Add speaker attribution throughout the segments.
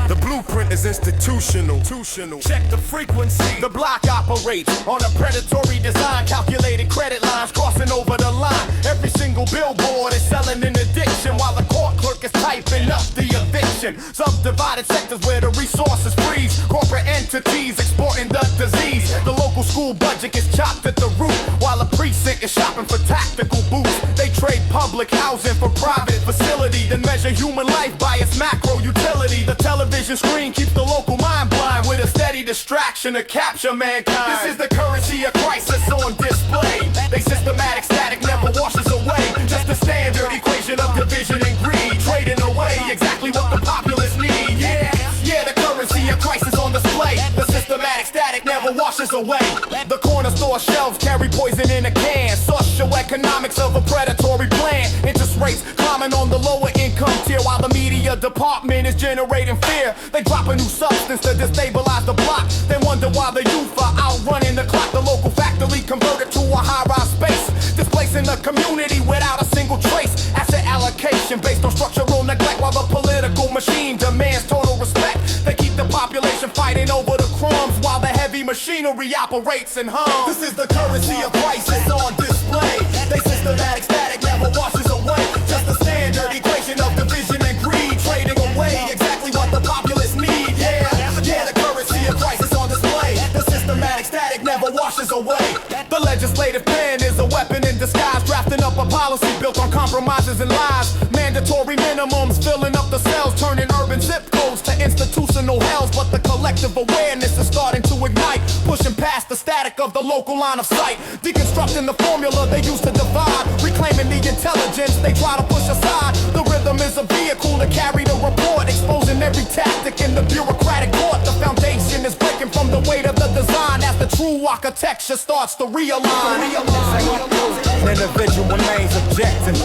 Speaker 1: The blueprint is institutional. Check the frequency. The block operates on a predatory design. Calculated credit lines crossing over the line. Every single billboard is selling an addiction, while the court clerk is typing up the eviction. Subdivided sectors where the resources freeze. Corporate entities exporting the disease. The local school budget gets chopped at the root, while the precinct is shopping for tactical boosts. They trade public housing for private facility, then measure human life by its macro utility. The television screen keeps the local mind blind with a steady distraction to capture mankind. This is the currency of crisis on display. They systematic static never washes away. Just a standard equation of division and greed, trading away exactly what the populace need. Yeah, the currency of crisis on display. The systematic static never washes away. The corner store shelves carry poison in a can. Socioeconomics of a predatory plan. Interest rates climbing on the lower income tier, while the media department is generating fear. They drop a new substance to destabilize the block, then wonder why the youth are outrunning the clock. The local factory converted to a high-rise space, displacing the community without a single trace. Asset allocation based on structural neglect, while the political machine demands total respect. They keep the population fighting over the crumbs, while the heavy machinery operates and hums. This is the currency of crisis on display. They systematic static never washes away. Just a standard equation of division and greed, trading away exactly what the populace need. Yeah, the currency of crisis on display. The systematic static never washes away. The legislative pen is a weapon in disguise, drafting up a policy built on compromises and lies. Mandatory minimums filling up the cells, turning urban zip codes to institutional hells. But the collective awareness is starting to ignite, pushing past the static of the local line of sight, deconstructing the formula they used to divide, reclaiming the intelligence they try to push aside. The rhythm is a vehicle to carry the report, exposing every tactic in the bureaucratic court. The foundation is breaking from the weight of the design as the true architecture starts to realign. Individual names objecting.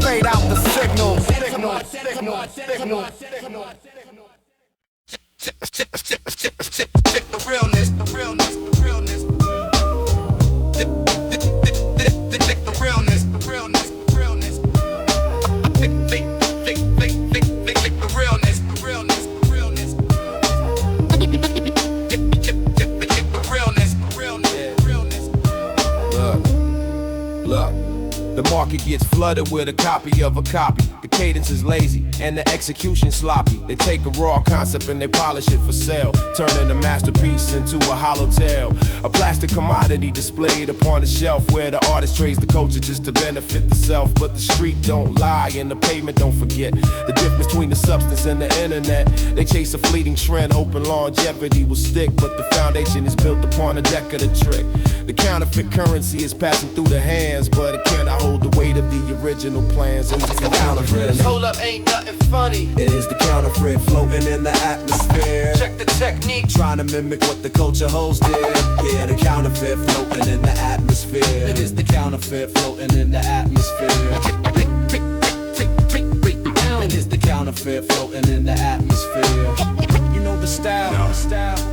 Speaker 1: Fade out the signal. Check the realness. Check the realness. The market gets flooded with a copy of a copy. The cadence is lazy and the execution sloppy. They take a raw concept and they polish it for sale, turning a masterpiece into a hollow tale. A plastic commodity displayed upon a shelf where the artist trades the culture just to benefit the self. But the street don't lie and the pavement don't forget the difference between the substance and the internet. They chase a fleeting trend, hoping longevity will stick, but the foundation is built upon a decadent trick. The counterfeit currency is passing through the hands, but it cannot hold the weight of the original plans. And it's the counterfeit.
Speaker 2: Hold up, ain't nothing funny.
Speaker 3: It is the counterfeit floating in the atmosphere.
Speaker 2: Check the technique,
Speaker 3: trying to mimic what the culture host did. Yeah, the counterfeit floating in the atmosphere. It is the counterfeit floating in the atmosphere. It is the counterfeit floating in the atmosphere. You know the style,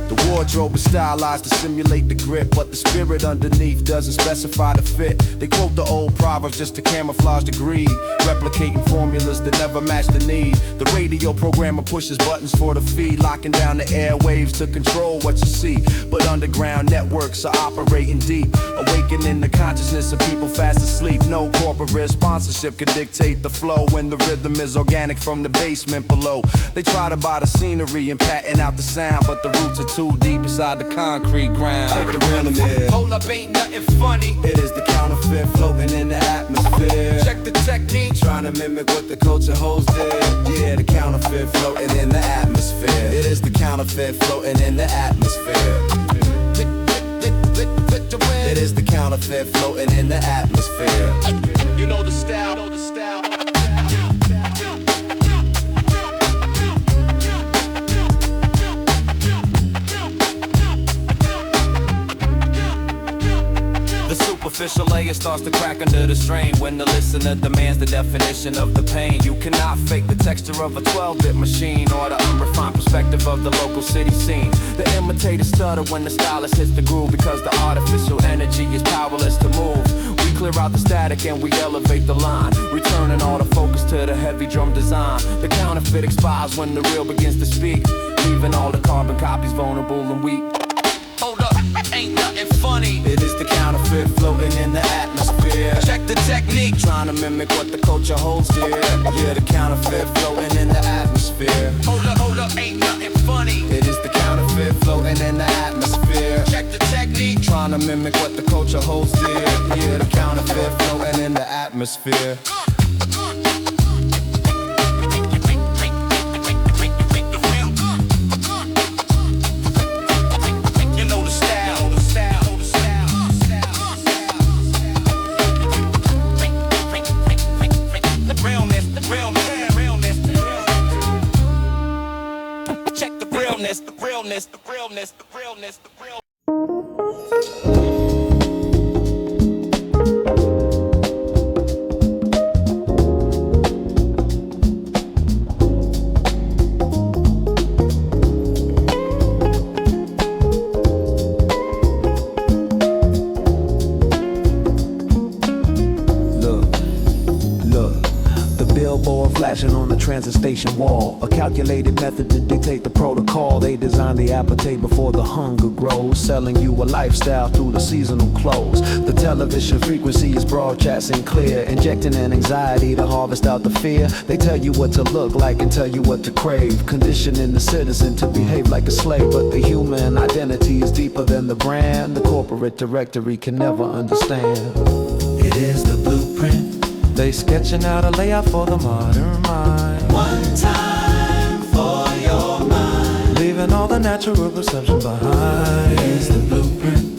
Speaker 1: The wardrobe is stylized to simulate the grip, but the spirit underneath doesn't specify the fit. They quote the old proverbs just to camouflage the greed, replicating formulas that never match the need. The radio programmer pushes buttons for the feed, locking down the airwaves to control what you see. But underground networks are operating deep, awakening the consciousness of people fast asleep. No corporate sponsorship can dictate the flow when the rhythm is organic from the basement below. They try to buy the scenery and patent out the sound, but the roots are too deep inside the concrete ground.
Speaker 3: Check the realness.
Speaker 2: hold up, ain't nothing funny.
Speaker 3: It is the counterfeit floating in the atmosphere.
Speaker 2: Check the technique,
Speaker 3: trying to mimic what the culture host did. Yeah, the counterfeit floating in the atmosphere. It is the counterfeit floating in the atmosphere. It is the counterfeit floating in the atmosphere.
Speaker 2: You know the style, know the style.
Speaker 3: superficial layer starts to crack under the strain when the listener demands the definition of the pain. You cannot fake the texture of a 12-bit machine or the unrefined perspective of the local city scene. The imitator stutter when the stylist hits the groove because the artificial energy is powerless to move. We clear out the static and we elevate the line, returning all the focus to the heavy drum design. The counterfeit expires when the real begins to speak, leaving all the carbon copies vulnerable and weak.
Speaker 2: Hold up, ain't nothing funny.
Speaker 3: It is the counterfeit floating in the atmosphere.
Speaker 2: Check the technique.
Speaker 3: Trying to mimic what the culture holds dear. Yeah, the counterfeit floating in the atmosphere.
Speaker 2: Hold up, ain't nothing funny.
Speaker 3: It is the counterfeit floating in the atmosphere.
Speaker 2: Check the technique.
Speaker 3: Trying to mimic what the culture holds dear. Yeah, the counterfeit floating in the atmosphere.
Speaker 2: The realness.
Speaker 4: Flashing on the transit station wall, a calculated method to dictate the protocol. They designed the appetite before the hunger grows, selling you a lifestyle through the seasonal clothes. The television frequency is broadcasting clear, injecting an anxiety to harvest out the fear. They tell you what to look like and tell you what to crave, conditioning the citizen to behave like a slave. But the human identity is deeper than the brand. The corporate directory can never understand.
Speaker 5: It is the blueprint.
Speaker 4: They sketching out a layout for the modern mind.
Speaker 5: One time for your mind.
Speaker 4: Leaving all the natural perception behind.
Speaker 5: Here's the blueprint.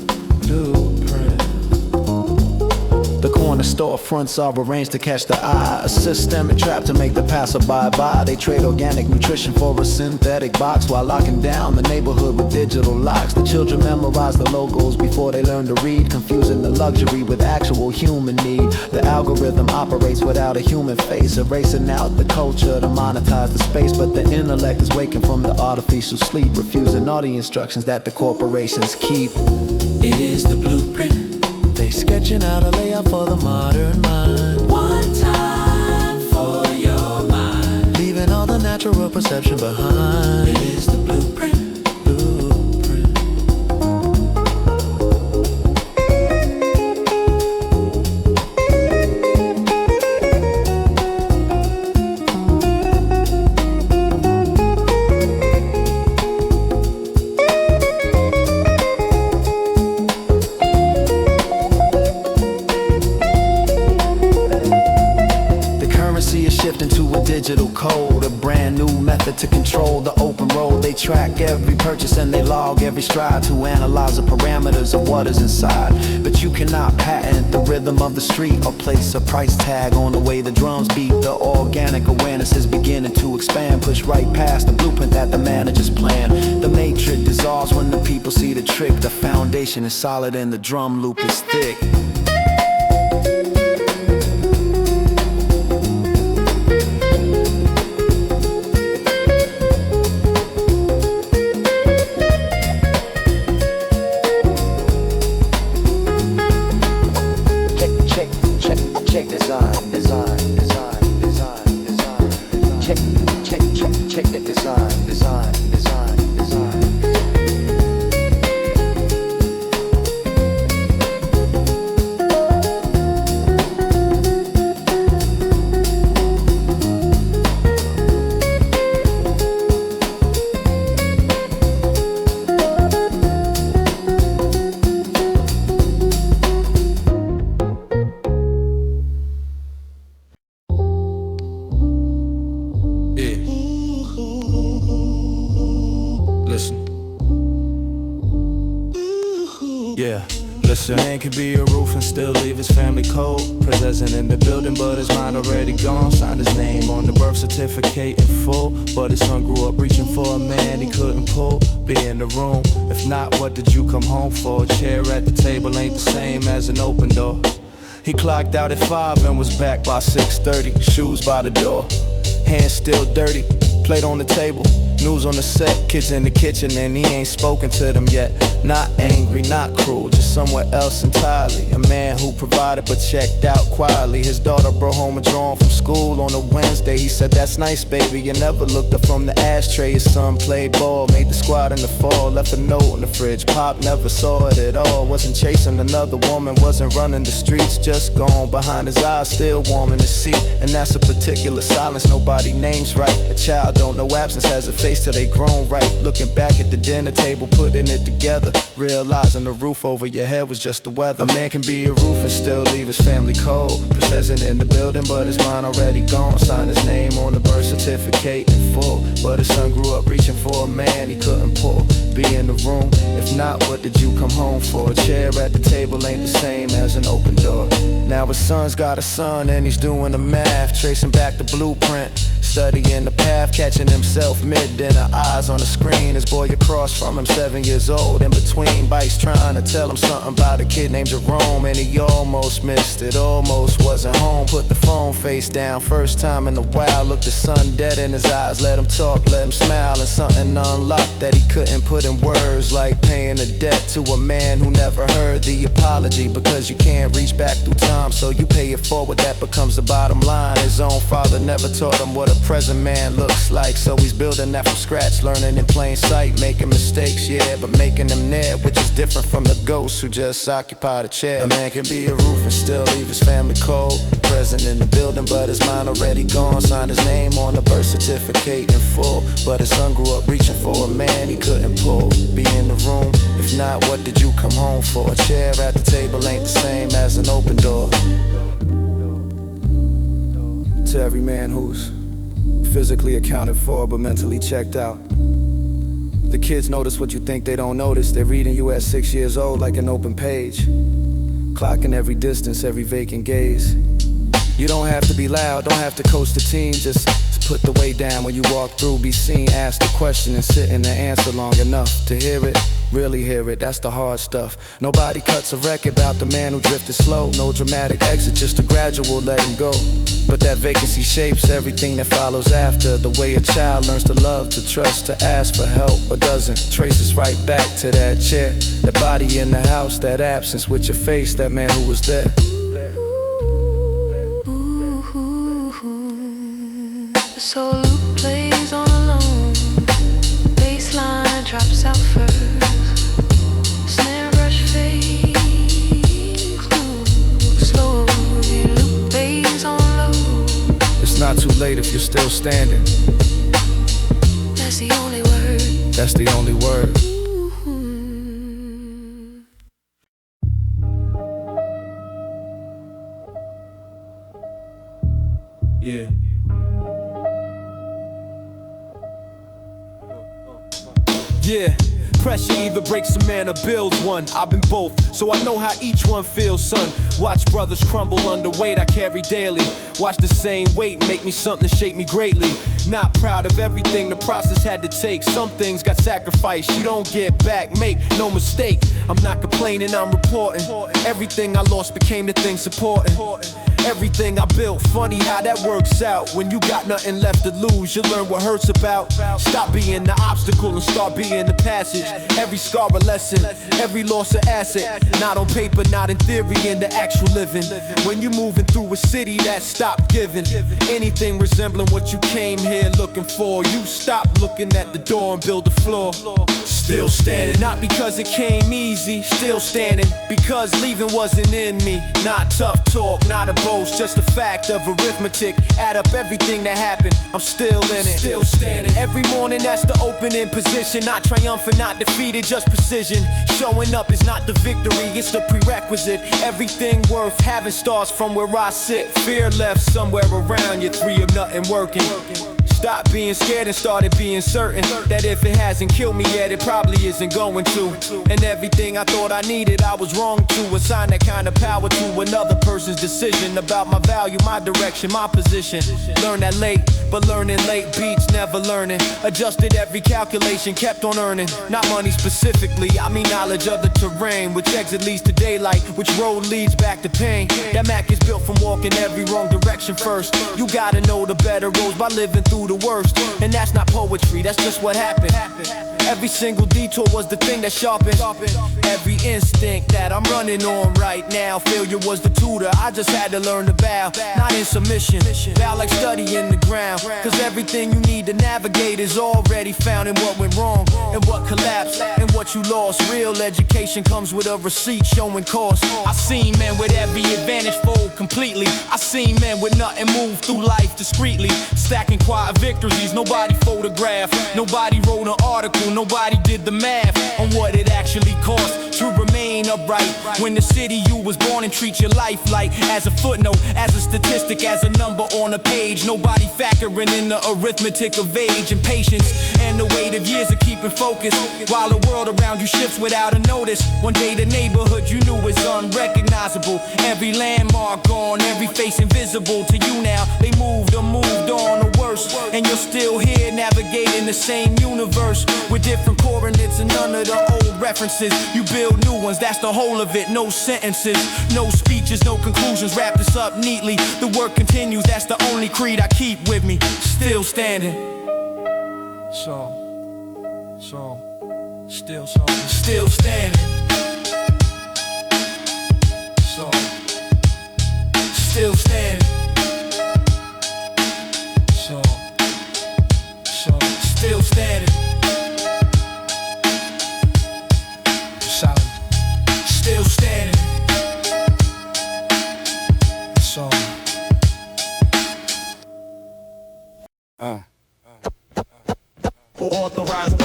Speaker 4: The corner store fronts are arranged to catch the eye, a systemic trap to make the passerby buy. They trade organic nutrition for a synthetic box while locking down the neighborhood with digital locks. The children memorize the logos before they learn to read, confusing the luxury with actual human need. The algorithm operates without a human face, erasing out the culture to monetize the space. But the intellect is waking from the artificial sleep, refusing all the instructions that the corporations keep.
Speaker 5: It is the blueprint.
Speaker 4: They sketching out a layout for the modern mind.
Speaker 5: One time for your mind.
Speaker 4: Leaving all the natural perception behind.
Speaker 5: It is the blueprint.
Speaker 4: Digital code, a brand new method to control the open road. They track every purchase and they log every stride to analyze the parameters of what is inside. But you cannot patent the rhythm of the street or place a price tag on the way the drums beat. The organic awareness is beginning to expand, push right past the blueprint that the managers plan. The matrix dissolves when the people see the trick. The foundation is solid and the drum loop is thick.
Speaker 3: Listen, man could be a roof and still leave his family cold. Present in the building, but his mind already gone. Signed his name on the birth certificate in full, but his son grew up reaching for a man he couldn't pull. Be in the room, if not, what did you come home for? A chair at the table ain't the same as an open door. He clocked out at 5 and was back by 6:30. Shoes by the door, hands still dirty, plate on the table, news on the set, kids in the kitchen and he ain't spoken to them yet. Not angry, not cruel, just somewhere else entirely. A man who provided but checked out quietly. His daughter brought home a drawing from school on a Wednesday. He said, "That's nice, baby." You never looked up from the ashtray. His son played ball, made the squad in the fall, left a note in the fridge. Pop never saw it at all. Wasn't chasing another woman, wasn't running the streets, just gone behind his eyes, still warm in the seat. And that's a particular silence nobody names right. A child don't know absence has a face till they grown right. Looking back at the dinner table, putting it together, realizing the roof over your head was just the weather. A man can be a roof and still leave his family cold. Present in the building, but his mind already gone. Signed his name on the birth certificate in full, but his son grew up reaching for a man he couldn't pull. Be in the room, if not, what did you come home for? A chair at the table ain't the same as an open door. Now his son's got a son and he's doing the math, tracing back the blueprint, studying the path, catching himself mid-dinner, eyes on the screen. His boy across from him, 7 years old, in between bites, trying to tell him something about a kid named Jerome, and he almost missed it, almost wasn't home. Put the phone face down, first time in a while, looked the son dead in his eyes, let him talk, let him smile, and something unlocked that he couldn't put in words, like paying a debt to a man who never heard the apology, because you can't reach back through time, so you pay it forward, that becomes the bottom line. His own father never taught him what a present man looks like, so he's building that from scratch, learning in plain sight, making mistakes, yeah, but making them near, which is different from the ghost who just occupied a chair. A man can be a roof and still leave his family cold. Present in the building, but his mind already gone. Signed his name on the birth certificate in full, but his son grew up reaching for a man he couldn't pull. Be in the room, if not, what did you come home for? A chair at the table ain't the same as an open door. To every man who's physically accounted for but mentally checked out. The kids notice what you think they don't notice. They're reading you at 6 years old like an open page, clocking every distance, every vacant gaze. You don't have to be loud, don't have to coach the team, just put the weight down when you walk through. Be seen, ask the question and sit in the answer long enough to hear it, really hear it, that's the hard stuff. Nobody cuts a record about the man who drifted slow. No dramatic exit, just a gradual let him go. But that vacancy shapes everything that follows after. The way a child learns to love, to trust, to ask for help, or doesn't, traces right back to that chair, that body in the house, that absence with your face, that man who was there.
Speaker 6: The solo loop plays on alone. Bassline drops out first. Snare rush fades slowly. Loop bass on low.
Speaker 3: It's not too late if you're still standing.
Speaker 6: That's the only word.
Speaker 3: That's the only word. Yeah. Yeah, pressure either breaks a man or builds one. I've been both, so I know how each one feels, son. Watch brothers crumble under weight I carry daily. Watch the same weight make me something to shape me greatly. Not proud of everything the process had to take. Some things got sacrificed, you don't get back, make no mistake. I'm not complaining, I'm reporting. Everything I lost became the thing supporting. Everything I built, funny how that works out. When you got nothing left to lose, you learn what hurt's about. Stop being the obstacle and start being the passage. Every scar a lesson, every loss an asset. Not on paper, not in theory, in the actual living. When you're moving through a city that stopped giving anything resembling what you came here looking for, you stop looking at the door and build the floor. Still standing, not because it came easy. Still standing, because leaving wasn't in me. Not tough talk, not a boast, just a fact of arithmetic. Add up everything that happened, I'm still in it. Still standing. Every morning that's the opening position. Not triumphant, not defeated, just precision. Showing up is not the victory, it's the prerequisite. Everything worth having starts from where I sit. Fear left somewhere around you, 3 of nothing working. Stopped being scared and started being certain that if it hasn't killed me yet, it probably isn't going to. And everything I thought I needed, I was wrong to. Assign that kind of power to another person's decision about my value, my direction, my position. Learn that late, but learning late beats never learning. Adjusted every calculation, kept on earning. Not money specifically, I mean knowledge of the terrain. Which exit leads to daylight, which road leads back to pain. That Mac is built from walking every wrong direction first. You gotta know the better roads by living through the worst. And that's not poetry, that's just what happened. Every single detour was the thing that sharpened every instinct that I'm running on right now. Failure was the tutor, I just had to learn to bow. Not in submission, bow like studying the ground. Cause everything you need to navigate is already found in what went wrong, and what collapsed, and what you lost. Real education comes with a receipt showing cost. I seen men with every advantage fold completely. I seen men with nothing move through life discreetly, stacking quiet victories. Nobody photographed, nobody wrote an article, nobody did the math on what it actually cost to remain upright when the city you was born in treat your life like as a footnote, as a statistic, as a number on a page. Nobody factoring in the arithmetic of age and patience and the weight of years of keeping focus while the world around you shifts without a notice. One day the neighborhood you knew is unrecognizable, every landmark gone, every face invisible to you now. They moved or moved on or worse, and you're still here navigating the same universe with different coordinates and none of the old references. You build new ones, that's the whole of it. No sentences, no speeches, no conclusions. Wrap this up neatly, the work continues. That's the only creed I keep with me. Still standing. Still standing. Still standing. Still standing. Solid. Still standing.
Speaker 1: Authorized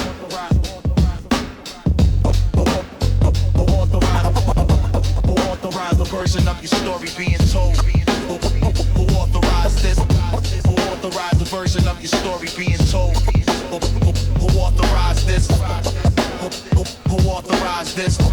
Speaker 1: the version of your story being told. Who authorized this? Who authorized the version of your story being told? Who authorized this? Who authorized this? Who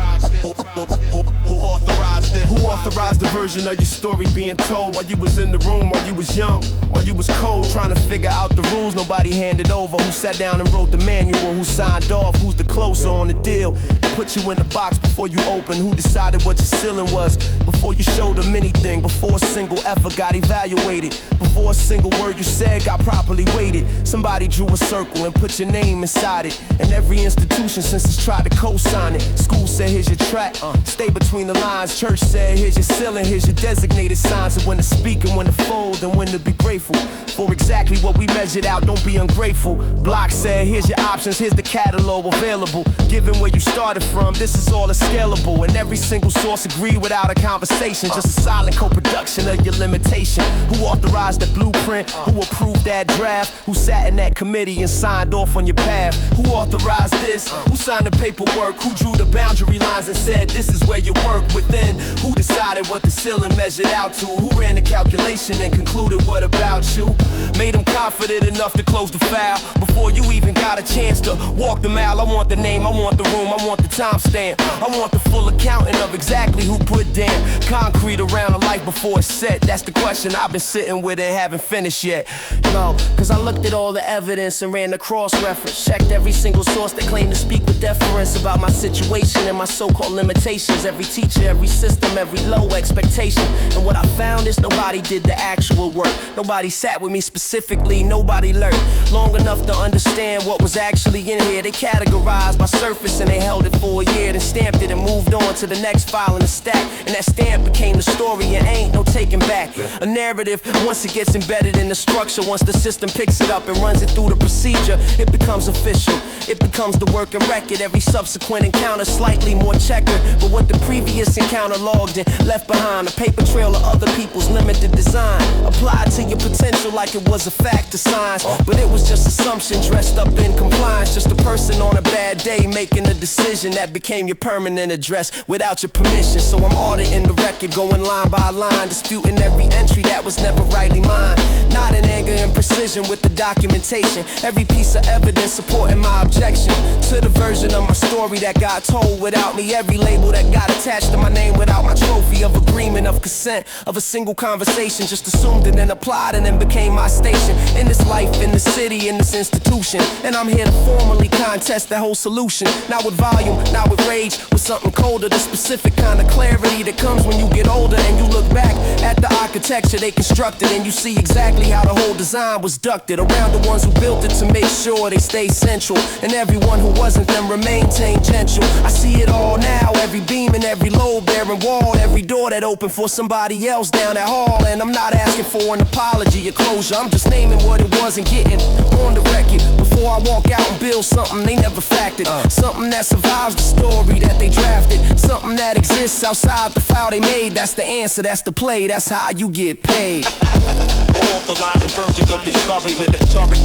Speaker 1: authorized this? Who authorized the version of your story being told while you was in the room, while you was young, while you was cold, trying to figure out the rules nobody handed over? Who sat down and wrote the manual? Who signed off? Who's the closer on the deal? Put you in the box before you open? Who decided what your ceiling was before you showed them anything? Before a single effort got evaluated, before a single word you said got properly weighted. Somebody drew a circle and put your name inside it. And every institution since it's tried to co-sign it. School said here's your track, stay between the lines. Church said here's your ceiling, here's your designated signs of when to speak and when to fold and when to be grateful for exactly what we measured out. Don't be ungrateful. Block said here's your options, here's the catalog available. Given where you started from, this is all is scalable. And every single source agreed without a conversation, just a silent co-production of your limitation. Who authorized the blueprint? Who approved that draft? Who sat in that committee and signed off on your path? Who authorized this? Who signed the paperwork? Who drew the boundary lines and said this is where you work within? Who decided what the ceiling measured out to? Who ran the calculation and concluded what about you? Made them confident enough to close the file before you even got a chance to walk the mile. I want the name, I want the room, I want the timestamp. I want the full accounting of exactly who put down concrete around a life before it's set. That's the question I've been sitting with and haven't finished yet. No, cause I looked at all the evidence and ran the cross-reference. Checked every single source that claimed to speak with deference about my situation and my so-called limitations. Every teacher, every system, every low expectation. And what I found is nobody did the actual work. Nobody sat with me specifically, nobody learned long enough to understand what was actually in here. They categorized by surface and they held it for a year, then stamped it and moved on to the next file in the stack. And that stamp became the story and ain't no taking back. A narrative, once it gets embedded in the structure, once the system picks it up and runs it through the procedure,
Speaker 3: it becomes official. It becomes the working record. Every subsequent encounter slightly more checkered, but what the previous encounter logged and left behind, a paper trail of other people's limited design, applied to your potential like it was a fact of science. But it was just assumption dressed up in compliance, just a person on a bad day making a decision that became your permanent address without your permission. So I'm auditing the record, going line by line, disputing every entry that was never rightly mine, not in anger and precision with the documentation, every piece of evidence supporting my objection to the version of my story that got told without me, every label that got attached to my name without my trophy of agreement, of consent, of a single conversation, just assumed and then applied and then became my station in this life, in this city, in this institution. And I'm here to formally contest that whole solution, not with volume, not with rage, with something colder, the specific kind of clarity that comes when you get older and you look back at the architecture they constructed, and you see exactly how the whole design was ducted around the ones who built it to make sure they stay central, and everyone who wasn't them remained tangential. I see it all now, every beam and every load-bearing wall, every door that opened for somebody else down that hall. And I'm not asking for an apology or closure, I'm just naming what it was and getting on the record before I walk out and build something they never factored, something that survives the story that they drafted, something that exists outside the file they made. That's the answer, that's the play, that's how you get paid.
Speaker 7: Authorized version of this story with the story.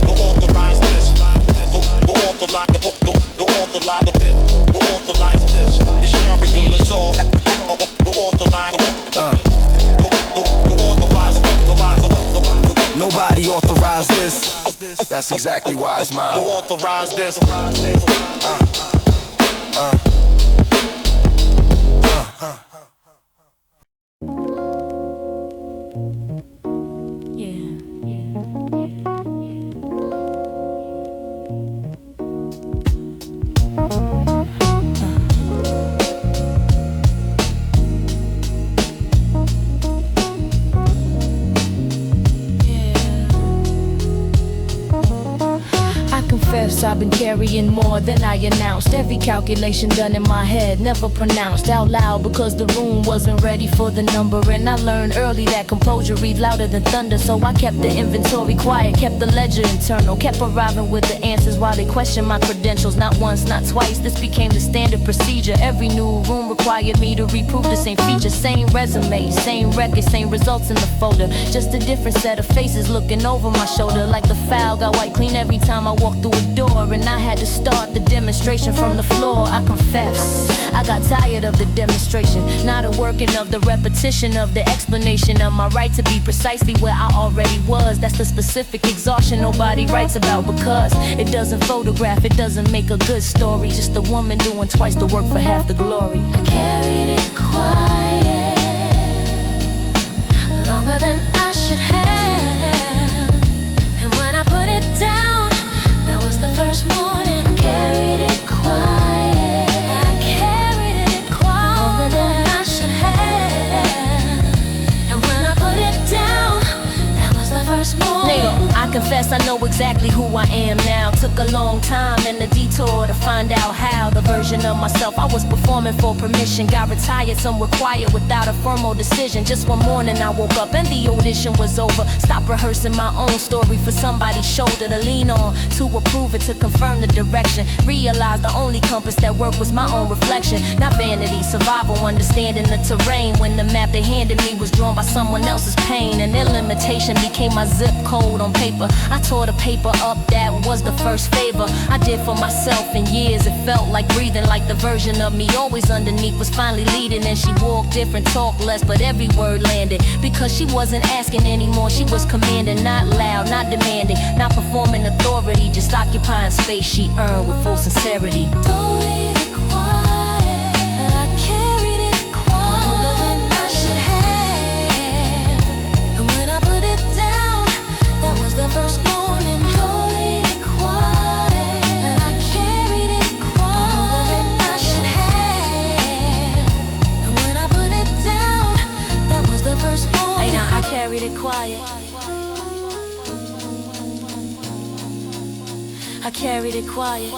Speaker 7: Authorized this. Authorized this. This story is all.
Speaker 3: Nobody authorized this. That's exactly why it's mine.
Speaker 7: Authorized this.
Speaker 8: I've been carrying more than I announced. Every calculation done in my head, never pronounced out loud because the room wasn't ready for the number. And I learned early that composure reads louder than thunder. So I kept the inventory quiet, kept the ledger internal, kept arriving with the answers while they questioned my credentials. Not once, not twice, this became the standard procedure. Every new room required me to reprove the same features, same resume, same record, same results in the folder. Just a different set of faces looking over my shoulder, like the file got wiped clean every time I walked through a door. And I had to start the demonstration from the floor. I confess, I got tired of the demonstration, not a working of the repetition of the explanation of my right to be precisely where I already was. That's the specific exhaustion nobody writes about, because it doesn't photograph, it doesn't make a good story. Just a woman doing twice the work for half the glory. I carried it quiet, longer than I should have, and when I put it down, that was the first morning. I carried it quiet, I carried it quiet, longer than I should have, and when I put it down, that was the first morning. Nigga, I confess I know exactly who I am now. Took a long time and a detour to find out how the version of myself I was performing for permission got retired somewhere quiet without a formal decision. Just one morning I woke up and the audition was over. Stopped rehearsing my own story for somebody's shoulder to lean on, to approve it, to confirm the direction. Realized the only compass that worked was my own reflection. Not vanity, survival, understanding the terrain. When the map they handed me was drawn by someone else's pain, and their limitation became my zip code on paper. I tore the paper up, that was the first favor I did for myself in years. It felt like breathing, like the version of me always underneath was finally leading. And she walked different, talked less, but every word landed, because she wasn't asking anymore, she was commanding. Not loud, not demanding, not performing authority, just occupying space she earned with full sincerity. First morning, holding it quiet, and I carried it quiet, and I should have. And when I put it down, that was the first morning. Hey, now I carried it quiet. I carried it quiet.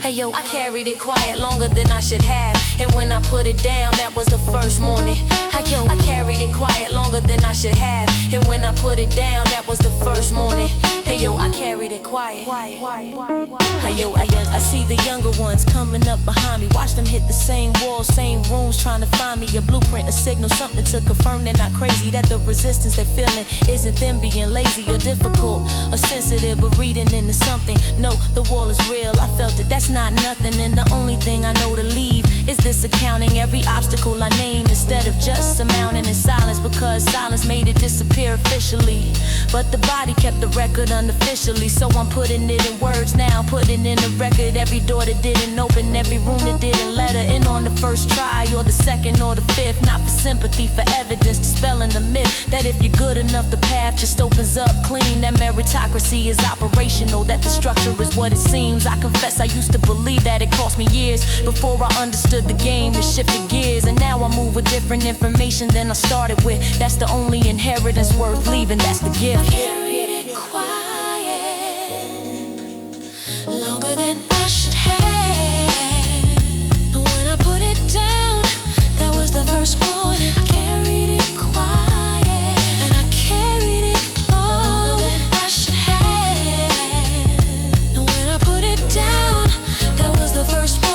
Speaker 8: Hey yo, I carried it quiet longer than I should have. And when I put it down, that was the first morning. Hey yo, I carried it quiet longer than I should have. And when I put it down, that was the first morning. Hey yo, I carried it quiet. Hey yo, I see the younger ones coming up behind me. Watch them hit the same walls, same rooms, trying to find me a blueprint, a signal, something to confirm they're not crazy. That the resistance they're feeling isn't them being lazy or difficult or sensitive, but reading into something. No, the wall is real, I felt it, that's not nothing. And the only thing I know to leave is this accounting. Every obstacle I name instead of just surmounting in silence, because silence made it disappear officially. But the body kept the record unofficially, so I'm putting it in words now, putting in a record. Every door that didn't open, every room that didn't let her in on the first try, or the second or the fifth. Not for sympathy, for evidence, dispelling the myth that if you're good enough, the path just opens up clean. That meritocracy is operational, that the structure is what it seems. I confess I used to believe that. It cost me years before I understood the game and shifted gears. And now I move with different information than I started with. That's the only inheritance worth leaving, that's the gift.
Speaker 6: Carried it quiet longer than I should have. And when I put it down, that was the first morning. I carried it quiet, and I carried it longer than I should have. And when I put it down, that was the first morning.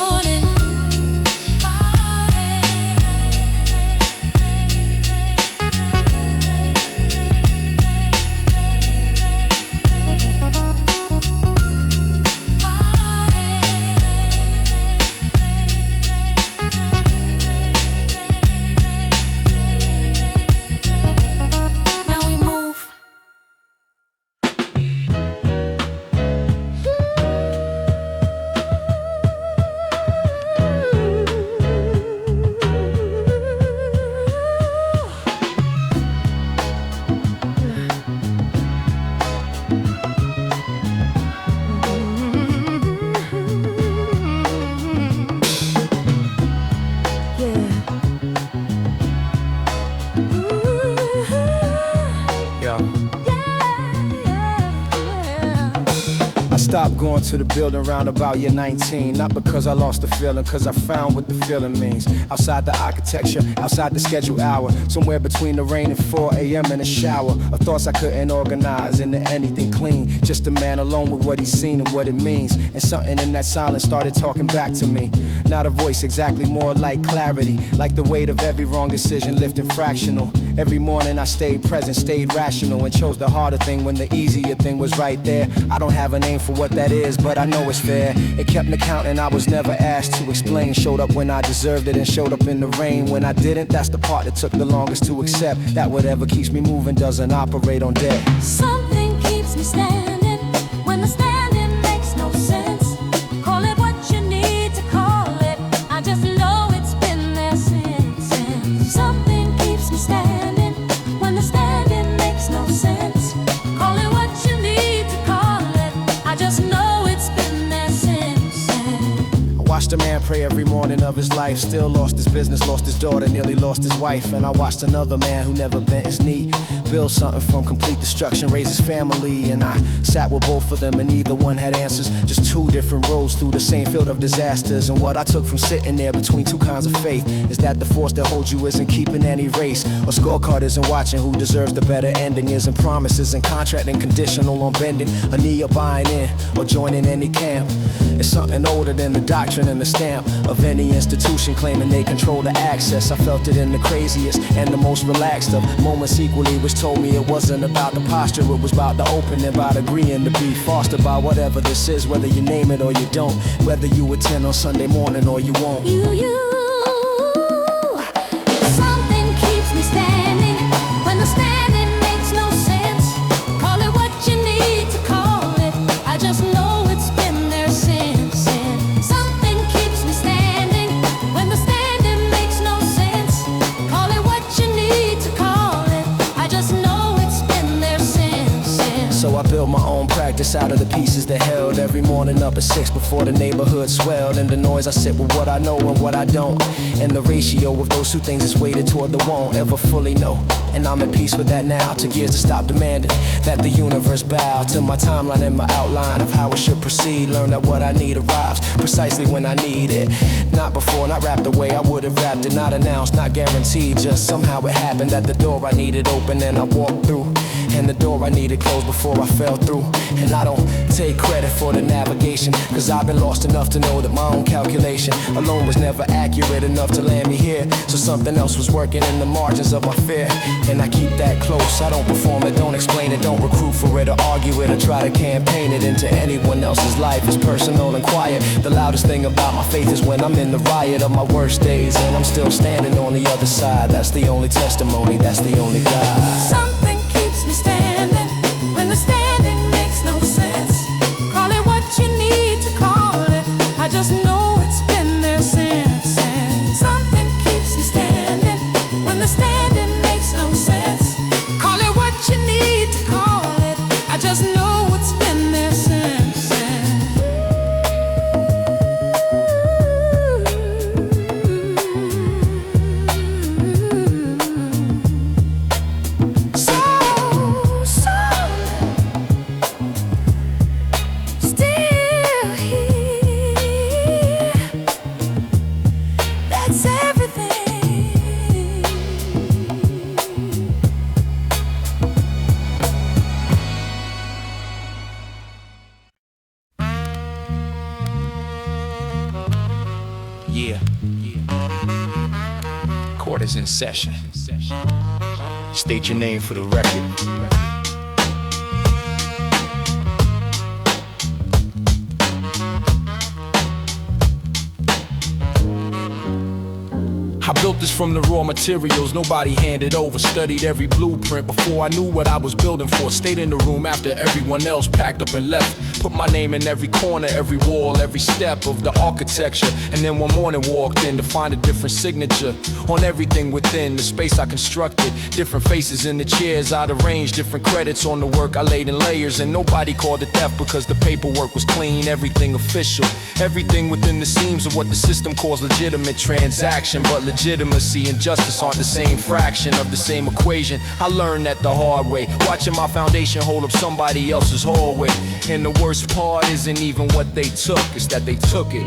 Speaker 4: Stop going to the building round about year 19. Not because I lost the feeling, cause I found what the feeling means. Outside the architecture, outside the scheduled hour, somewhere between the rain and 4 a.m. in a shower, of thoughts I couldn't organize into anything clean. Just a man alone with what he's seen and what it means. And something in that silence started talking back to me. Not a voice exactly, more like clarity. Like the weight of every wrong decision lifting fractional. Every morning I stayed present, stayed rational, and chose the harder thing when the easier thing was right there. I don't have a name for what that is, but I know it's fair. It kept me counting, I was never asked to explain. Showed up when I deserved it and showed up in the rain when I didn't. That's the part that took the longest to accept. That whatever keeps me moving doesn't operate on deck.
Speaker 6: Something keeps me standing when the standing makes no sense. Call it what you need to call it. I just know it's been there since. Something keeps me standing when the standing makes no sense. Call it what you need to call it. I just know it's been there since.
Speaker 4: I watched a man pray every morning of his life. Still lost his business, lost his daughter, nearly lost his wife. And I watched another man who never bent his knee build something from complete destruction, raise his family. And I sat with both of them and neither one had answers. Just two different roads through the same field of disasters. And what I took from sitting there between two kinds of faith is that the force that holds you isn't keeping any race. Or scorecard isn't watching who deserves the better ending. Isn't promises and contract and conditional on bending a knee or buying in or joining any camp. It's something older than the doctrine and the stamp of any institution claiming they control the access. I felt it in the craziest and the most relaxed of moments equally, which told me it wasn't about the posture, it was about the opening, about agreeing to be fostered by whatever this is, whether you name it or you don't, whether you attend on Sunday morning or you won't.
Speaker 6: Something keeps me standing when the standing makes no sense. Call it what you need to call it. I just know it's been there since. Something keeps me standing when the standing makes no sense. Call it what you need to call it. I just know it's been there since.
Speaker 4: So I built my own practice out of the pieces that held. Every morning up at 6 before the neighborhood swelled. And the noise I sit with what I know and what I don't. And the ratio of those two things is weighted toward the won't ever fully know. And I'm at peace with that now. Took years to stop demanding that the universe bow to my timeline and my outline of how it should proceed. Learn that what I need arrives precisely when I need it. Not before, not wrapped the way I would have wrapped it. Not announced, not guaranteed. Just somehow it happened that the door I needed open and I walked through. And the door I needed closed before I fell through. And I don't take credit for the navigation, cause I've been lost enough to know that my own calculation alone was never accurate enough to land me here. So something else was working in the margins of my fear. And I keep that close, I don't perform it, don't explain it, don't recruit for it or argue it or try to campaign it into anyone else's life. It's personal and quiet. The loudest thing about my faith is when I'm in the riot of my worst days and I'm still standing on the other side. That's the only testimony, that's the only guide.
Speaker 8: Something keeps me standing when the standing makes no sense. Call it what you need to call it. I just know it's been there since. And something keeps me standing when the standing makes no sense. Call it what you need to call it. I just know it's been there since.
Speaker 1: Court is in session. State your name for the record. I built this from the raw materials nobody handed over. Studied every blueprint before I knew what I was building for. Stayed in the room after everyone else packed up and left. Put my name in every corner, every wall, every step of the architecture. And then one morning walked in to find a different signature on everything within the space I constructed. Different faces in the chairs I'd arranged, different credits on the work I laid in layers. And nobody called it theft because the paperwork was clean, everything official. Everything within the seams of what the system calls legitimate transaction. But legitimacy and justice aren't the same fraction of the same equation. I learned that the hard way, watching my foundation hold up somebody else's hallway. And the worst part isn't even what they took, it's that they took it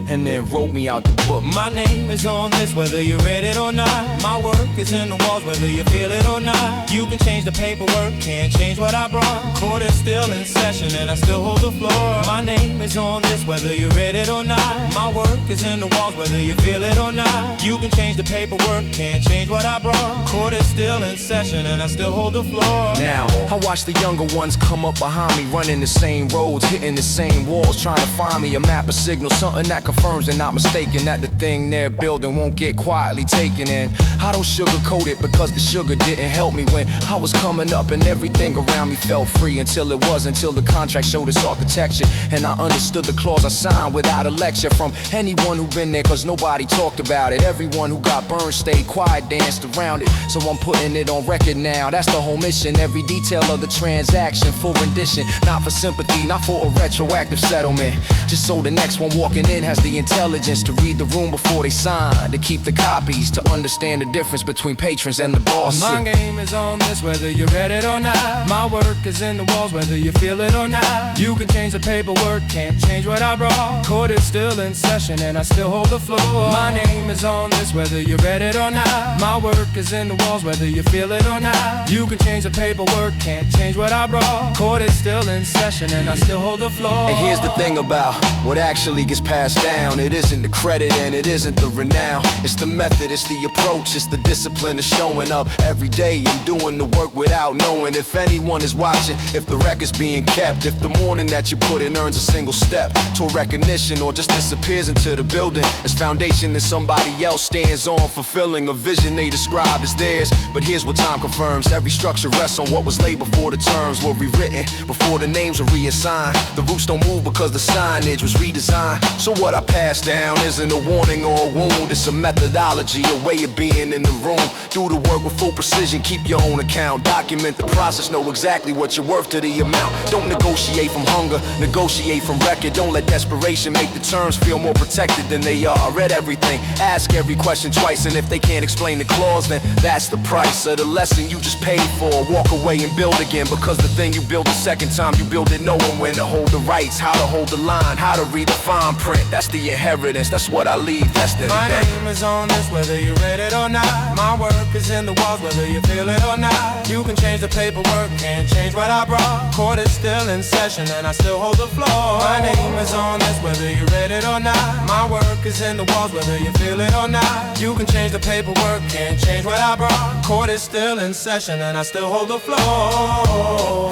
Speaker 1: and then wrote me out the book.
Speaker 9: My name is on this whether you read it or not. My work is in the walls whether you feel it or not. You can change the paperwork, can't change what I brought. Court is still in session and I still hold the floor. My name is on this whether you read it or not. My work is in the walls whether you feel it or not. You can change the paperwork, can't change what I brought. Court is still in session and I still hold the floor.
Speaker 1: Now, I watch the younger ones come up behind me, running the same roads, hitting the same walls, trying to find me a map, a signal, something that confirms they're not mistaken, that the thing they're building won't get quietly taken in. I don't sugarcoat it because the sugar didn't help me when I was coming up and everything around me felt free until the contract showed its architecture and I understood the clause I signed without a lecture from anyone who been there, cause nobody talked about it. Everyone who got burned stayed quiet, danced around it. So I'm putting it on record now, that's the whole mission. Every detail of the transaction, full rendition, not for sympathy, not for a retroactive settlement. Just so the next one walking in has the intelligence to read the room before they sign, to keep the copies, to understand the difference between patrons and the boss.
Speaker 9: My game is on this whether you read it or not. My work is in the walls whether you feel it or not. You can change the paperwork, can't change what I brought. Court is still in session and I still hold the floor. My name is on this whether you read it or not. My work is in the walls whether you feel it or not. You can change the paperwork, can't change what I brought. Court is still in session and I still hold the floor.
Speaker 1: And here's the thing about what actually gets passed down. It isn't the credit and it isn't the renown. It's the method, it's the approach, it's the discipline of showing up every day and doing the work without knowing if anyone is watching, if the record's being kept, if the morning that you put in earns a single step to recognition or just disappears into the building as foundation that somebody else stands on, fulfilling a vision they describe as theirs. But here's what time confirms: every structure rests on what was laid before the terms were rewritten, before the names were reassigned. The roots don't move because the signage was redesigned. So what I pass down isn't a warning or a wound, it's a methodology, a way of being in the room. Do the work with full precision, keep your own account, document the process, know exactly
Speaker 3: exactly what you're worth to the amount. Don't negotiate from hunger, negotiate from record. Don't let desperation make the terms feel more protected than they are. I read everything, ask every question twice, and if they can't explain the clause, then that's the price of the lesson you just paid for. Walk away and build again, because the thing you build the second time, you build it knowing when to hold the rights, how to hold the line, how to read the fine print. That's the inheritance, that's what I leave. That's the
Speaker 9: My name is on this, whether you read it or not. My work is in the walls, whether you feel it or not. You can change the paperwork, can't change what I brought. Court is still in session and I still hold the floor. My name is on this, whether you read it or not. My work is in the walls, whether you feel it or not. You can change the paperwork, can't change what I brought. Court is still in session and I still hold the floor.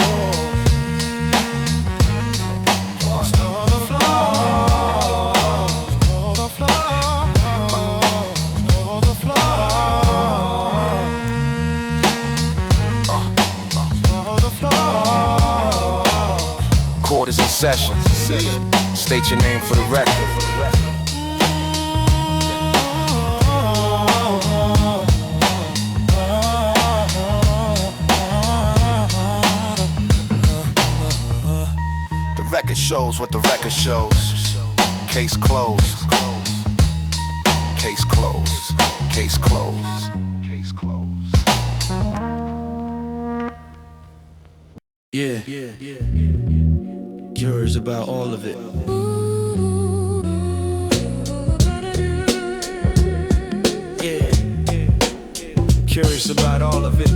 Speaker 3: Court is in session. State your name for the record. The record shows what the record shows. Case closed. Case closed. Case closed. Case closed.
Speaker 4: Yeah. Curious about all of it. Yeah. Curious about all of it.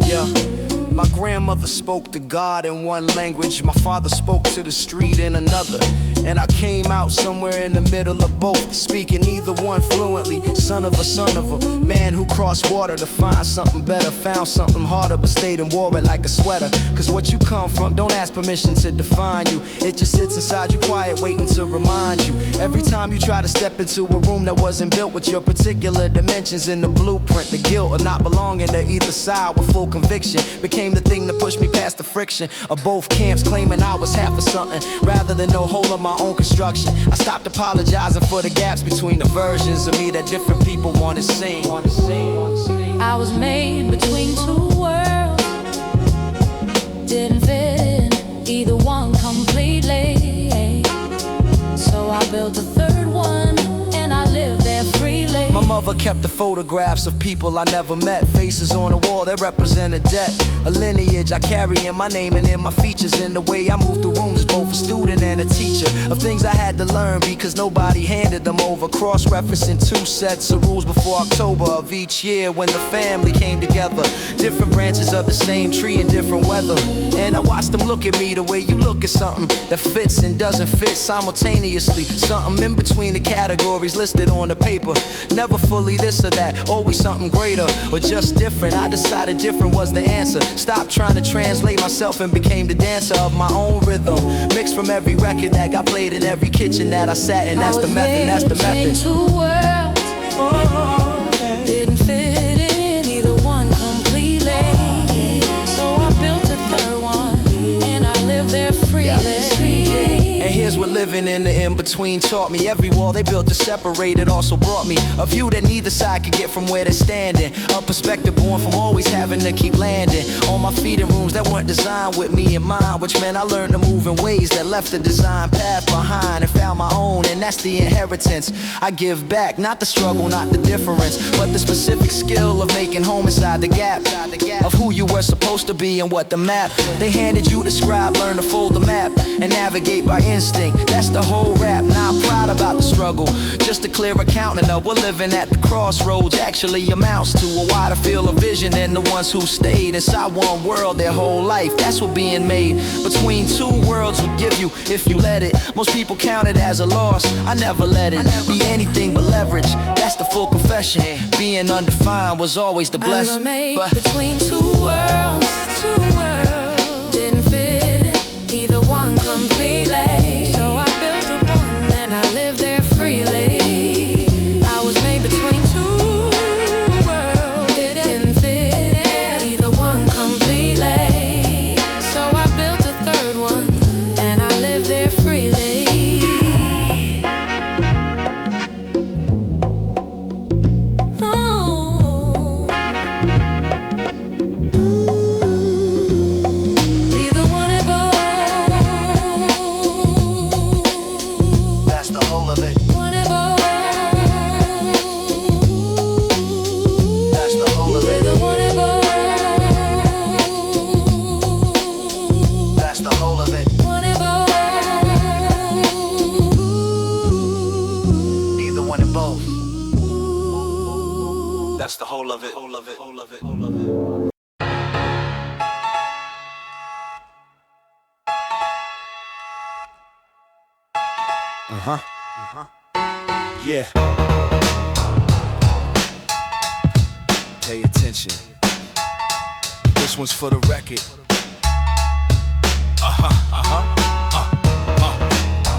Speaker 4: Yeah. My grandmother spoke to God in one language. My father spoke to the street in another. And I came out somewhere in the middle of both, speaking either one fluently. Son of a man who crossed water to find something better. Found something harder but stayed and wore it like a sweater. Cause what you come from don't ask permission to define you. It just sits inside you quiet waiting to remind you. Every time you try to step into a room that wasn't built with your particular dimensions in the blueprint, the guilt of not belonging to either side with full conviction became the thing that pushed me past the friction of both camps claiming I was half of something rather than no whole of my own construction. I stopped apologizing for the gaps between the versions of me that different people want to see.
Speaker 8: I was made between two worlds, didn't fit in either one completely. So I built a third one and I lived there freely.
Speaker 4: My mother kept the photographs of people I never met, faces on the wall that represent a debt, a lineage I carry in my name and in my features. In the way I move through rooms as both a student and a teacher of things I had to learn because nobody handed them over. Cross-referencing two sets of rules before October of each year when the family came together. Different branches of the same tree in different weather. And I watched them look at me the way you look at something that fits and doesn't fit simultaneously. Something in between the categories listed on the paper. Never fully this or that, always something greater or just different. I decided different was the answer. Stopped trying to translate myself and became the dancer of my own rhythm. Mixed from every record that got played in every kitchen that I sat in. That's the method, that's the method.
Speaker 8: Two worlds, didn't fit in either one completely. So I built a third one and I lived there freely.
Speaker 4: And here's what living in the in-between taught me. Every wall they built to separate it also brought me a view that neither side could get from where they're standing. A perspective born from always having to keep landing on my feet in rooms that weren't designed with me in mind, which meant I learned to move in ways that left the design path behind and found my own. And that's the inheritance I give back. Not the struggle, not the difference, but the specific skill of making home inside the gap of who you were supposed to be and what the map they handed you to scribe. Learn to fold the map and navigate by instinct. That's the whole rap. Now I'm proud about the struggle. Just a clear accounting of we're living at the crossroads actually amounts to a wider field of vision than the ones who stayed inside one world their whole life. That's what being made between two worlds will give you if you let it. Most people count it as a loss. I never let it be anything but leverage. That's the full confession. Being undefined was always the blessing.
Speaker 8: I was made between two worlds, didn't fit either one completely. So I built a one and I lived there freely. I was made between two worlds, didn't fit either one completely. So I built a third one and I lived there freely.
Speaker 3: Yeah. Pay attention. This one's for the record.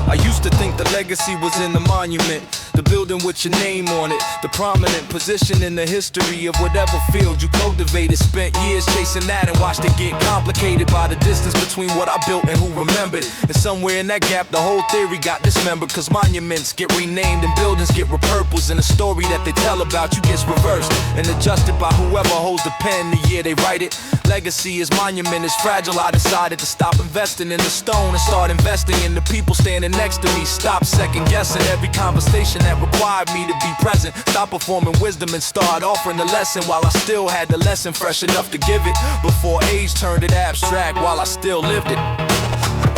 Speaker 3: I used to think the legacy was in the monument, the building with your name on it, the prominent position in the history of whatever field you cultivated. Spent years chasing that and watched it get complicated by the distance between what I built and who remembered. And somewhere in that gap the whole theory got dismembered, cause monuments get renamed and buildings get repurposed, and the story that they tell about you gets reversed and adjusted by whoever holds the pen the year they write it. Legacy is monument is fragile. I decided to stop investing in the stone and start investing in the people standing next to me. Stop second guessing every conversation that required me to be present. Stop performing wisdom and start offering the lesson while I still had the lesson fresh enough to give it. Before age turned it abstract while I still lived it.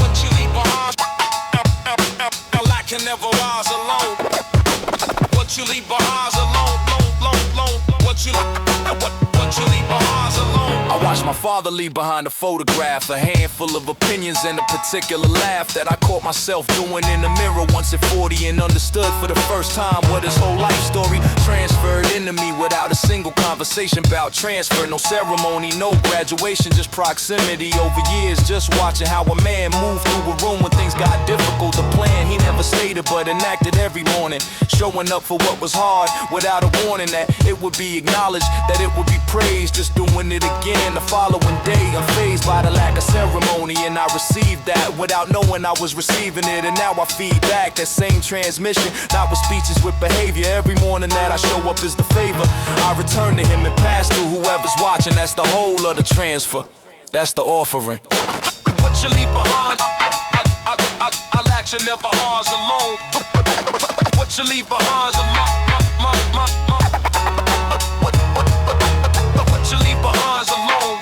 Speaker 3: What you leave behind, I can never rise alone. What you leave behind alone, what you leave behind alone. I watched my father leave behind a photograph, a handful of opinions and a particular laugh that I caught myself doing in the mirror once at 40 and understood for the first time what his whole life story transferred into me without a single conversation about transfer. No ceremony, no graduation, just proximity over years, just watching how a man moved through a room when things got difficult. The plan he never stated but enacted every morning, showing up for what was hard without a warning that it would be acknowledged, that it would be praised, just doing it again the following day. Unfazed by the lack of ceremony, and I received that without knowing I was receiving it. And now I feed back that same transmission, not with speeches, with behavior. Every morning that I show up is the favor I return to him and pass through whoever's watching. That's the whole of the transfer, that's the offering. What you leave behind, I lack you never ours alone. What you leave behind, what you leave behind alone.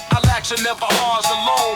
Speaker 3: I lack you never ours alone.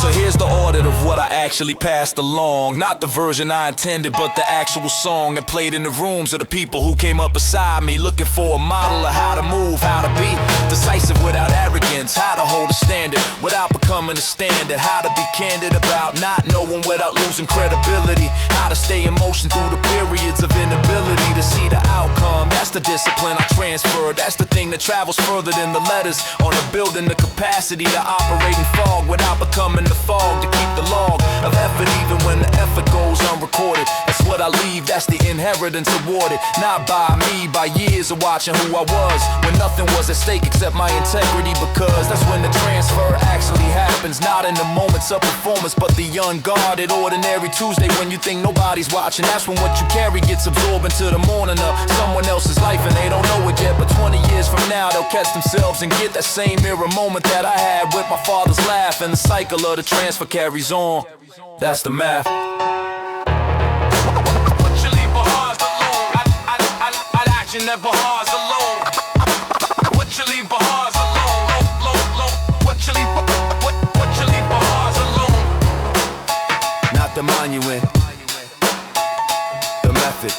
Speaker 3: So here's the audit of what I actually passed along. Not the version I intended, but the actual song that played in the rooms of the people who came up beside me, looking for a model of how to move, how to be decisive without arrogance, how to hold a standard without becoming a standard, how to be candid about not knowing without losing credibility, how to stay in motion through the periods of inability to see the outcome. That's the discipline I transfer. That's the thing that travels further than the letters on a building, the capacity to operate in fog without becoming the fog, to keep the log of effort even when the effort goes unrecorded. That's what I leave, that's the inheritance awarded, not by me, by years of watching who I was when nothing was at stake except my integrity, because that's when the transfer actually happens, not in the moments of performance but the unguarded ordinary Tuesday when you think nobody's watching. That's when what you carry gets absorbed into the morning of someone else's life and they don't know it yet, but 20 years from now they'll catch themselves and get that same mirror moment that I had with my father's laugh, and the cycle of the transfer carries on. That's the math. What you leave behind alone, I action never hard alone. What you leave behind alone, what you leave behind alone. Not the monument, the method.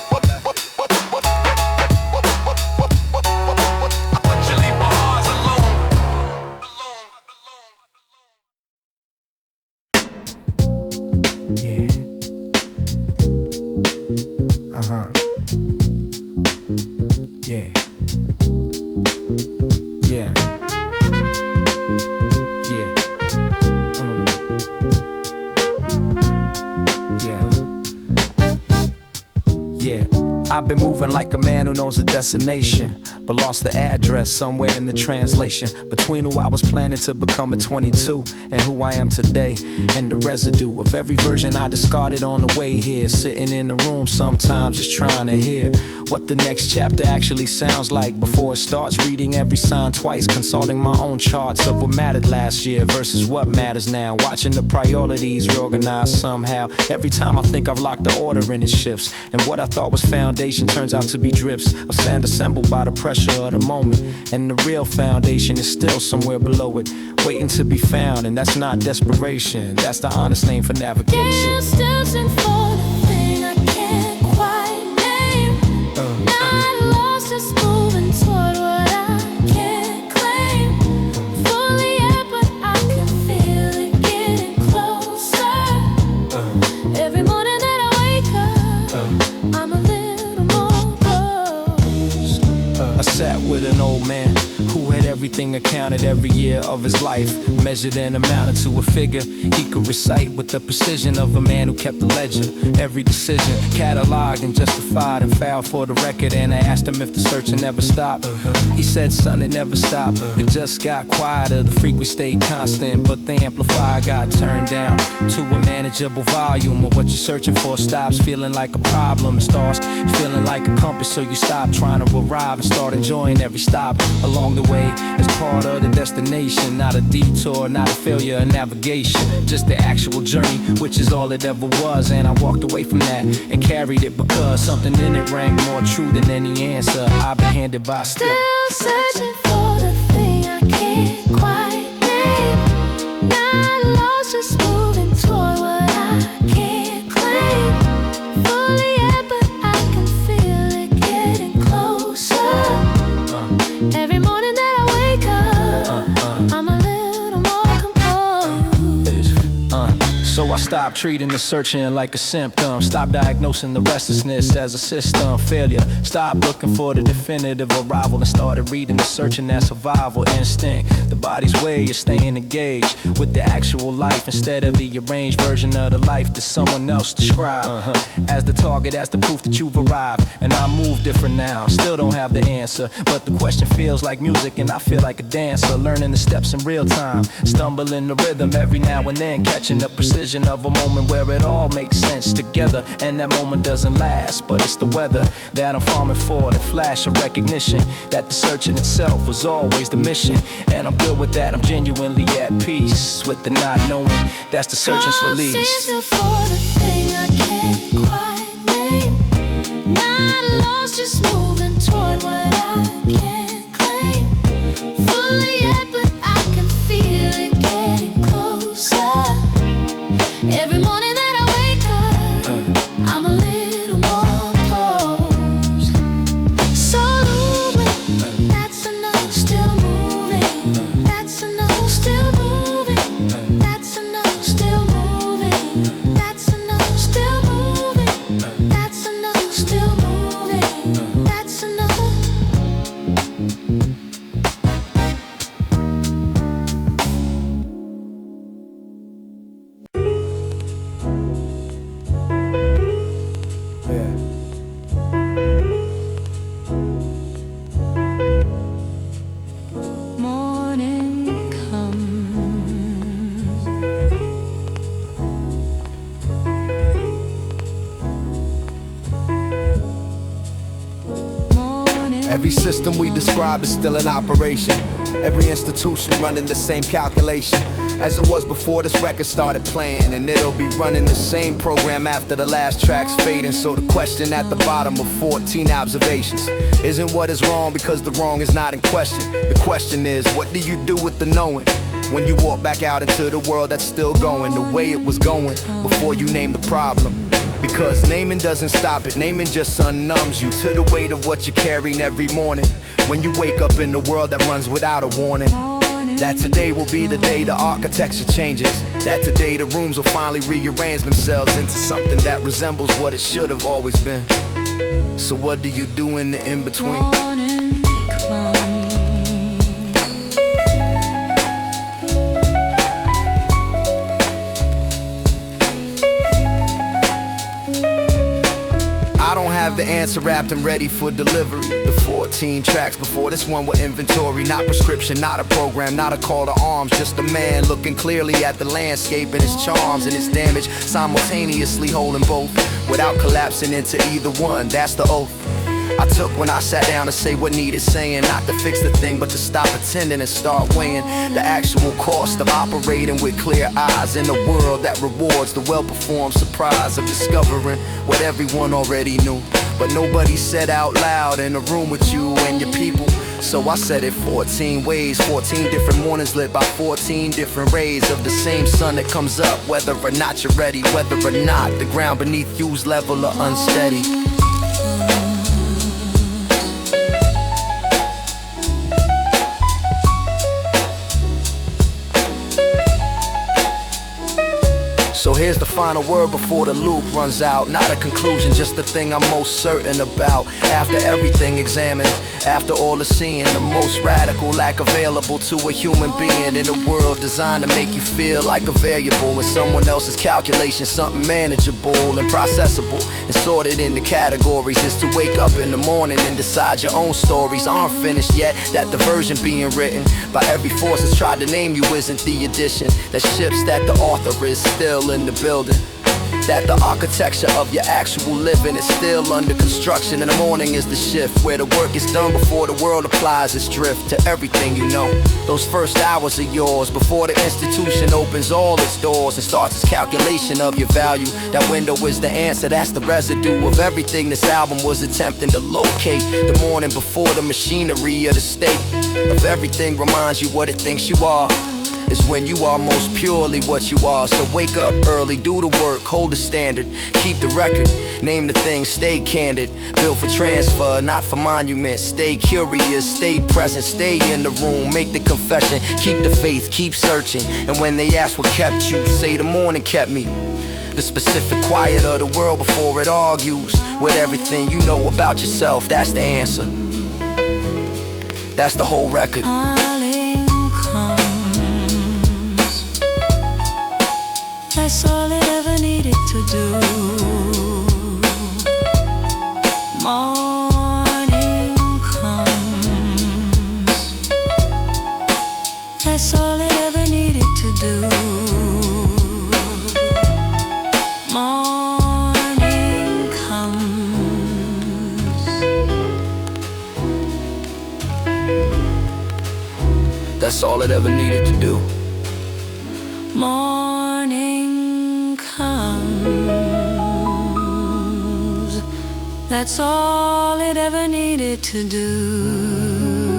Speaker 3: I've been moving like a man who knows the destination, but lost the address somewhere in the translation between who I was planning to become at 22 and who I am today, and the residue of every version I discarded on the way here, sitting in the room sometimes just trying to hear what the next chapter actually sounds like before it starts. Reading every sign twice, consulting my own charts of what mattered last year versus what matters now, watching the priorities reorganize somehow. Every time I think I've locked the order in, it shifts, and what I thought was foundation turns out to be drifts of sand assembled by the pressure of the moment, and the real foundation is still somewhere below it, waiting to be found. And that's not desperation, that's the honest name for navigation.
Speaker 8: Distance for the thing I can't quite
Speaker 3: sat with an old man who had everything accounted every year of his life, measured and amounted to a figure he could recite with the precision of a man who kept a ledger. Every decision cataloged and justified and filed for the record. And I asked him if the searching never stopped. He said, son, it never stopped. It just got quieter. The frequency stayed constant, but the amplifier got turned down to a manageable volume. Of what you're searching for stops feeling like a problem and starts feeling like a compass. So you stop trying to arrive and start enjoying every stop along the way as part of the destination. Not a detour, not a failure of navigation, just the actual journey, which is all it ever was. And I walked away from that and carried it because something in it rang more true than any answer I've been handed by.
Speaker 8: Still searching for the thing I can't quite name. Not lost, just moving toward what I can't claim fully yet, but I can feel it getting closer. Every morning that I wake up, I'm a little more composed.
Speaker 3: So I stopped treating the searching like a symptom. Stop diagnosing the restlessness as a system failure. Stop looking for the definitive arrival and started reading the searching as survival instinct. The body's way of staying engaged with the actual life instead of the arranged version of the life that someone else described. As the target, as the proof that you've arrived. And I move different now, still don't have the answer, but the question feels like music and I feel like a dancer. Learning the steps in real time, stumbling the rhythm every now and then, catching the precision of a moment where it all makes sense together. And that moment doesn't last, but it's the weather that I'm farming for, the flash of recognition that the search in itself was always the mission. And I'm good with that, I'm genuinely at peace with the not knowing. That's the searching's release.
Speaker 8: Still for the thing I can't quite name. Not lost, just moving toward what I can't claim fully yet, but I can feel it getting closer. Every morning that I wake up, I'm a little more composed. So moving, that's enough. Still moving, that's enough. Still moving, that's enough. Still moving, that's enough. Still moving, that's enough. Still moving, that's enough. Morning comes.
Speaker 1: Every system we describe is still in operation. Every institution running the same calculation as it was before this record started playing. And it'll be running the same program after the last track's fading. So the question at the bottom of 14 observations isn't what is wrong, because the wrong is not in question. The question is, what do you do with the knowing when you walk back out into the world that's still going the way it was going before you name the problem? Because naming doesn't stop it, naming just unnumbs you to the weight of what you're carrying every morning. When you wake up in a world that runs without a warning, that today will be the day the architecture changes. That today the rooms will finally rearrange themselves into something that resembles what it should have always been. So what do you do in the in-between?
Speaker 8: Morning comes.
Speaker 1: I don't have the answer wrapped and ready for delivery. The 14 tracks before this one were inventory, not prescription, not a program, not a call to arms. Just a man looking clearly at the landscape and its charms and its damage, simultaneously holding both without collapsing into either one. That's the oath I took when I sat down to say what needed saying. Not to fix the thing, but to stop pretending and start weighing the actual cost of operating with clear eyes in a world that rewards the well-performed surprise of discovering what everyone already knew, but nobody said out loud in a room with you and your people. So I said it 14 ways, 14 different mornings lit by 14 different rays of the same sun that comes up, whether or not you're ready, whether or not the ground beneath you's level or unsteady. So here
Speaker 4: here's the final word before the loop runs out. Not a conclusion, just the thing I'm most certain about. After everything examined, after all the seeing, the most radical lack available to a human being in a world designed to make you feel like a variable in someone else's calculation, something manageable and processable and sorted into categories. Is to wake up in the morning and decide your own stories aren't finished yet, that the version being written by every force that's tried to name you isn't the edition that ships that the author is still in the building, that the architecture of your actual living is still under construction. In the morning is the shift where the work is done before the world applies its drift to everything you know. Those first hours are yours before the institution opens all its doors and starts its calculation of your value. That window is the answer, that's the residue of everything this album was attempting to locate. The morning before the machinery of the state of everything reminds you what it thinks you are is when you are most purely what you are. So wake up early, do the work, hold the standard, keep the record, name the thing, stay candid. Built for transfer, not for monument. Stay curious, stay present, stay in the room, make the confession, keep the faith, keep searching. And when they ask what kept you, say the morning kept me. The specific quiet of the world before it argues with everything you know about yourself. That's the answer. That's the whole record.
Speaker 8: That's all it ever needed to do. Morning comes. That's all it ever needed to do. Morning comes.
Speaker 4: That's all it ever needed to do.
Speaker 8: Morning comes. That's all it ever needed to do.